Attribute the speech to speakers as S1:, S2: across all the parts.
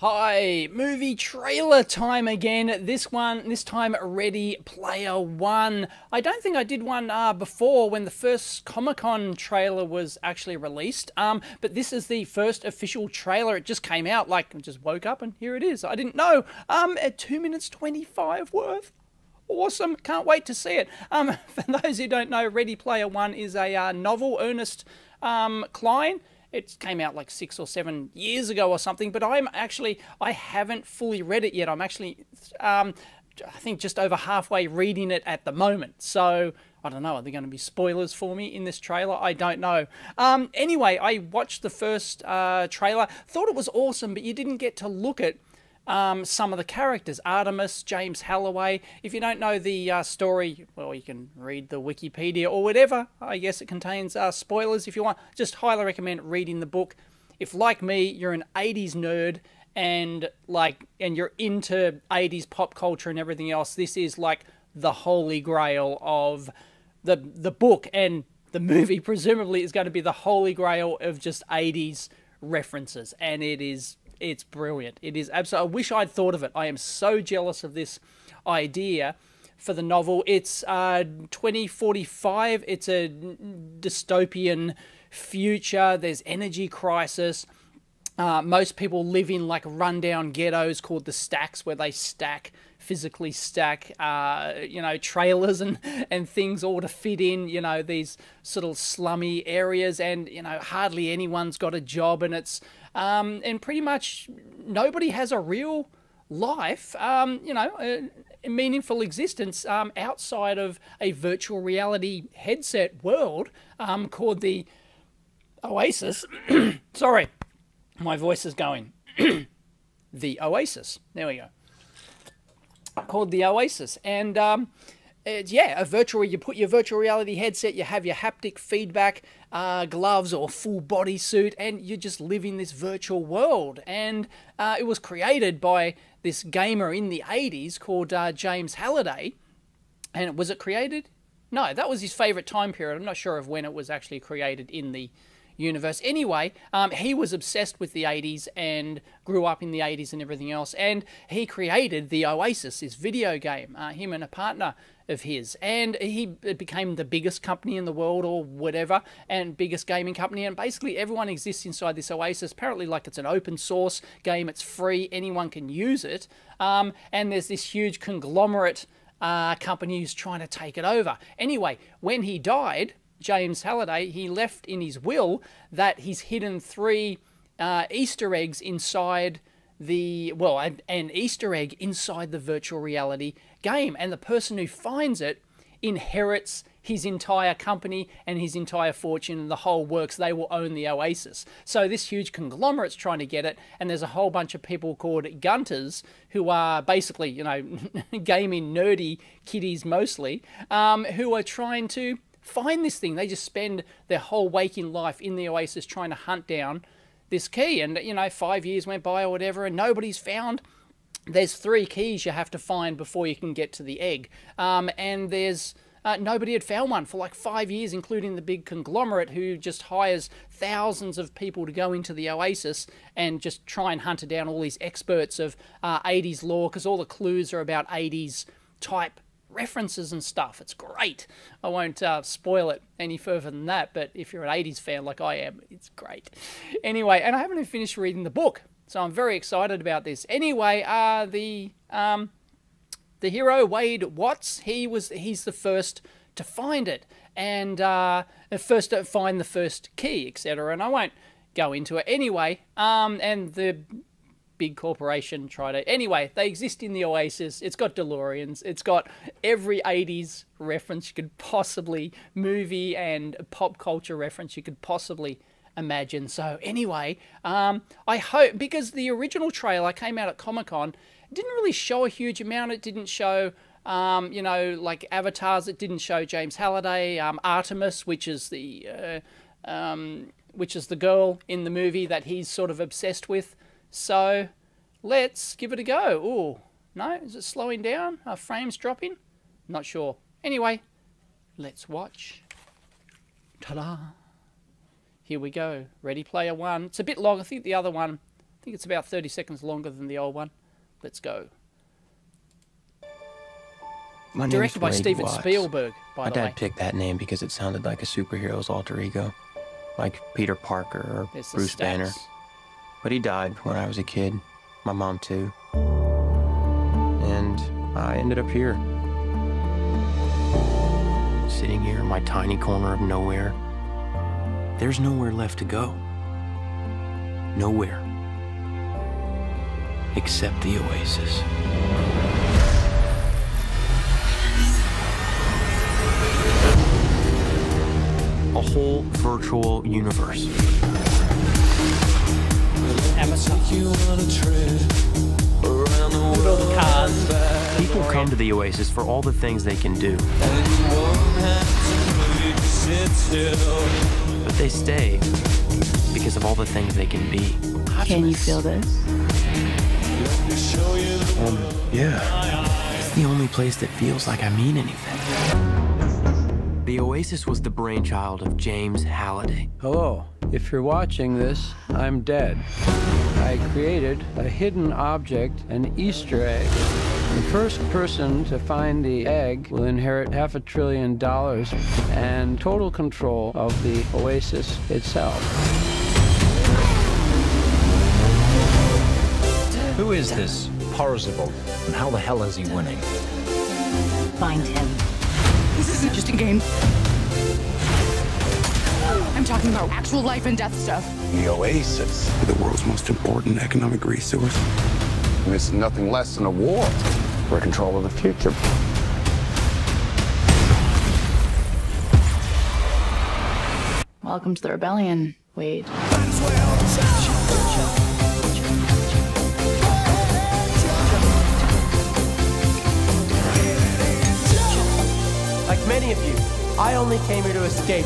S1: Hi, movie trailer time again. This time Ready Player One. I don't think I did one before when the first Comic-Con trailer was actually released. But this is the first official trailer. It just came out, like, I just woke up and here it is. I didn't know. At 2 minutes 25 worth. Awesome. Can't wait to see it. For those who don't know, Ready Player One is a novel. Ernest Cline. It came out like 6 or 7 years ago or something, but I haven't fully read it yet. I'm actually, I think, just over halfway reading it at the moment. So I don't know. Are there going to be spoilers for me in this trailer? I don't know. Anyway, I watched the first trailer. Thought it was awesome, but you didn't get to look at some of the characters. Artemis, James Halloway. If you don't know the story, well, you can read the Wikipedia or whatever. I guess it contains spoilers if you want. Just highly recommend reading the book. If, like me, you're an 80s nerd and you're into 80s pop culture and everything else, this is like the holy grail of the book, and the movie presumably is going to be the holy grail of just 80s references, and it's brilliant. It is absolutely. I wish I'd thought of it. I am so jealous of this idea for the novel. It's 2045. It's a dystopian future. There's energy crisis. Most people live in like rundown ghettos called the stacks, where they physically stack, trailers and things all to fit in, these sort of slummy areas, and, hardly anyone's got a job, and it's, and pretty much nobody has a real life, a meaningful existence, outside of a virtual reality headset world, called the Oasis. Sorry. My voice is going. The Oasis. There we go. Called the Oasis. And it's, a virtual. You put your virtual reality headset, you have your haptic feedback gloves or full body suit, and you just live in this virtual world. And it was created by this gamer in the 80s called James Halliday. And was it created? No, that was his favorite time period. I'm not sure of when it was actually created in the universe. Anyway, he was obsessed with the 80s and grew up in the 80s and everything else, and he created the Oasis, this video game, him and a partner of his, and it became the biggest company in the world or whatever, and biggest gaming company, and basically everyone exists inside this Oasis. Apparently, like, it's an open source game, it's free, anyone can use it, and there's this huge conglomerate company who's trying to take it over. Anyway, when he died, James Halliday, he left in his will that he's hidden 3 Easter eggs inside an Easter egg inside the virtual reality game. And the person who finds it inherits his entire company and his entire fortune and the whole works. They will own the Oasis. So this huge conglomerate's trying to get it, and there's a whole bunch of people called Gunters who are basically, gaming nerdy kiddies mostly, who are trying to find this thing. They just spend their whole waking life in the Oasis trying to hunt down this key, and 5 years went by or whatever, and nobody's found. There's 3 keys you have to find before you can get to the egg, and there's nobody had found one for like 5 years, including the big conglomerate who just hires thousands of people to go into the Oasis and just try and hunt down all these experts of 80s lore, because all the clues are about 80s type references and stuff. It's great. I won't spoil it any further than that, but if you're an 80s fan like I am, it's great. Anyway, and I haven't even finished reading the book, so I'm very excited about this. Anyway, the hero, Wade Watts, he's the first to find it, and first to find the first key, etc. And I won't go into it anyway. And the big corporation try to... Anyway, they exist in the Oasis. It's got DeLoreans. It's got every 80s reference you could possibly... movie and pop culture reference you could possibly imagine. So anyway, I hope... Because the original trailer came out at Comic-Con, it didn't really show a huge amount. It didn't show... like avatars. It didn't show James Halliday, Artemis, which is the girl in the movie that he's sort of obsessed with. So let's give it a go. Oh, no, is it slowing down? Are frames dropping? Not sure. Anyway, let's watch. Ta-da! Here we go. Ready Player One. It's a bit long. I think think it's about 30 seconds longer than the old one. Let's go. Directed by Steven Spielberg, by the way.
S2: My dad picked that name because it sounded like a superhero's alter ego, like Peter Parker or Bruce Banner. But he died when I was a kid. My mom too. And I ended up here. Sitting here in my tiny corner of nowhere. There's nowhere left to go. Nowhere. Except the Oasis. A whole virtual universe. People come to the Oasis for all the things they can do. But they stay because of all the things they can be.
S3: Can you feel this?
S2: Yeah. It's the only place that feels like I mean anything. The Oasis was the brainchild of James Halliday.
S4: Hello. If you're watching this, I'm dead. I created a hidden object, an Easter egg. The first person to find the egg will inherit $500 billion and total control of the Oasis itself.
S5: Who is this Parzival, and how the hell is he winning?
S3: Find him. This isn't just a game. I'm talking about actual life and death stuff.
S6: The Oasis, the world's most important economic resource. And it's nothing less than a war for control of the future.
S3: Welcome to the rebellion, Wade.
S2: Like many of you, I only came here to escape.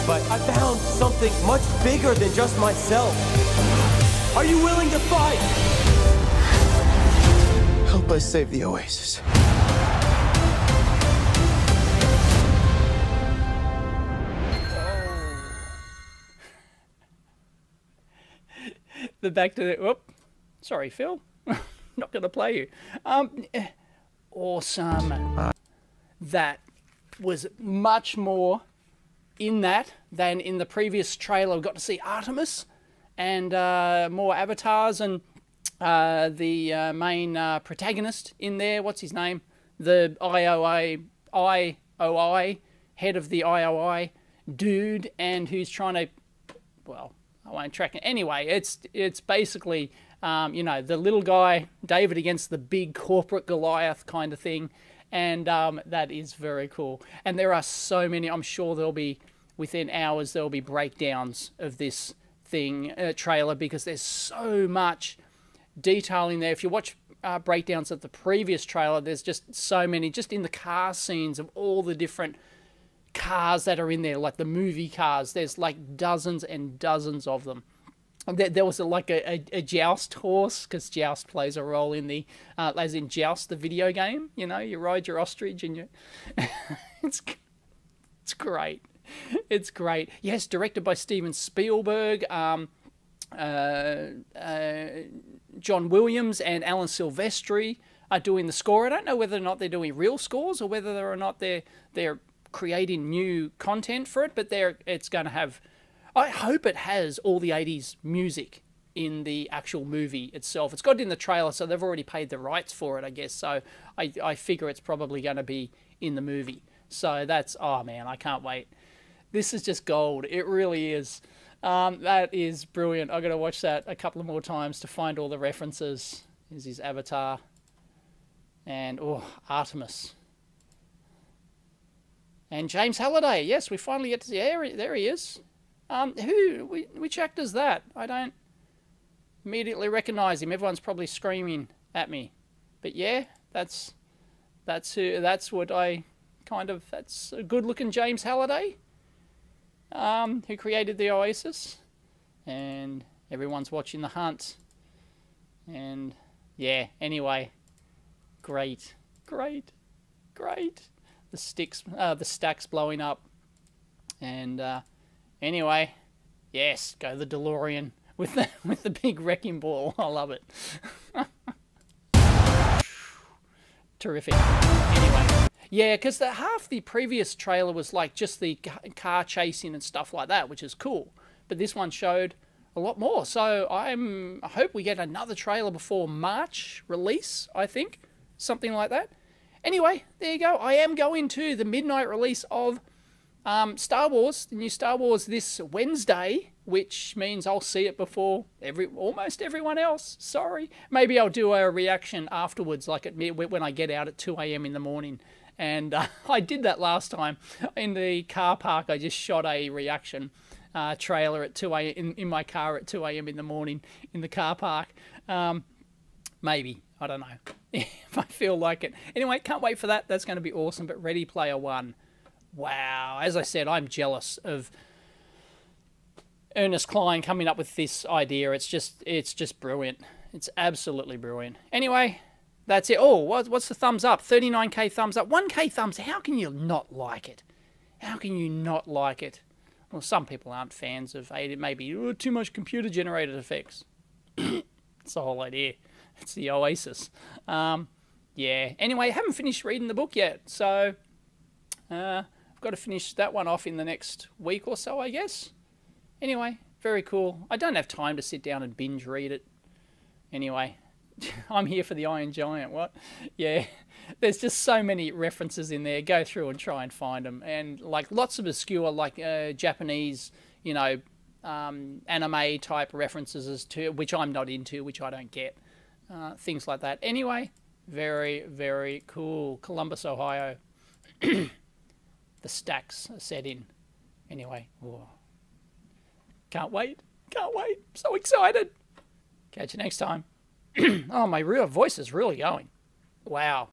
S2: But I found something much bigger than just myself. Are you willing to fight?
S6: Help us save the Oasis.
S1: The back to the... Whoop. Sorry, Phil. Not going to play you. Awesome. That was much more in that than in the previous trailer. We got to see Artemis and more avatars and the main protagonist in there. What's his name? The IOI head of the IOI dude, and who's trying to, well, I won't track it. Anyway, it's basically, you know, the little guy, David against the big corporate Goliath kind of thing. And that is very cool. And there are so many, I'm sure there'll be, within hours, there'll be breakdowns of this thing, trailer, because there's so much detail in there. If you watch breakdowns of the previous trailer, there's just so many, just in the car scenes of all the different cars that are in there, like the movie cars. There's like dozens and dozens of them. There was like a joust horse, because joust plays a role in the, as in Joust, the video game. You know, you ride your ostrich and you... it's great. It's great. Yes, directed by Steven Spielberg, John Williams and Alan Silvestri are doing the score. I don't know whether or not they're doing real scores or whether or not they're creating new content for it, but it's going to have... I hope it has all the 80s music in the actual movie itself. It's got it in the trailer, so they've already paid the rights for it, I guess. So I figure it's probably going to be in the movie. So that's... Oh, man, I can't wait. This is just gold. It really is. That is brilliant. I've got to watch that a couple of more times to find all the references. Here's his avatar. And, oh, Artemis. And James Halliday. Yes, we finally get to see... There he is. Which actor's that? I don't immediately recognize him. Everyone's probably screaming at me. But yeah, that's what I kind of... That's a good-looking James Halliday. Who created the Oasis, and everyone's watching The Hunt, and yeah, anyway, great. The stacks blowing up, and anyway, yes, go the DeLorean. with the big wrecking ball. I love it. Terrific. Anyway, yeah, because half the previous trailer was like just the car chasing and stuff like that, which is cool. But this one showed a lot more. So I hope we get another trailer before March release, I think. Something like that. Anyway, there you go. I am going to the midnight release of Star Wars, the new Star Wars, this Wednesday, which means I'll see it before almost everyone else. Sorry. Maybe I'll do a reaction afterwards, like when I get out at 2 a.m. in the morning. And I did that last time in the car park. I just shot a reaction trailer at 2 a.m. in my car at 2 a.m. in the morning in the car park. Maybe. I don't know if I feel like it. Anyway, can't wait for that. That's going to be awesome. But Ready Player One. Wow. As I said, I'm jealous of Ernest Cline coming up with this idea. It's just brilliant. It's absolutely brilliant. Anyway, that's it. Oh, what's the thumbs up? 39k thumbs up. 1k thumbs. How can you not like it? How can you not like it? Well, some people aren't fans of it. Maybe too much computer-generated effects. That's the whole idea. It's the Oasis. Yeah. Anyway, I haven't finished reading the book yet, so I've got to finish that one off in the next week or so, I guess. Anyway, very cool. I don't have time to sit down and binge read it. Anyway, I'm here for the Iron Giant. What? Yeah. There's just so many references in there. Go through and try and find them. And like lots of obscure, like Japanese, anime type references to which I'm not into, which I don't get. Things like that. Anyway, very, very cool. Columbus, Ohio. The stacks are set in. Anyway, whoa. Can't wait. Can't wait. So excited. Catch you next time. Oh, my real voice is really going. Wow.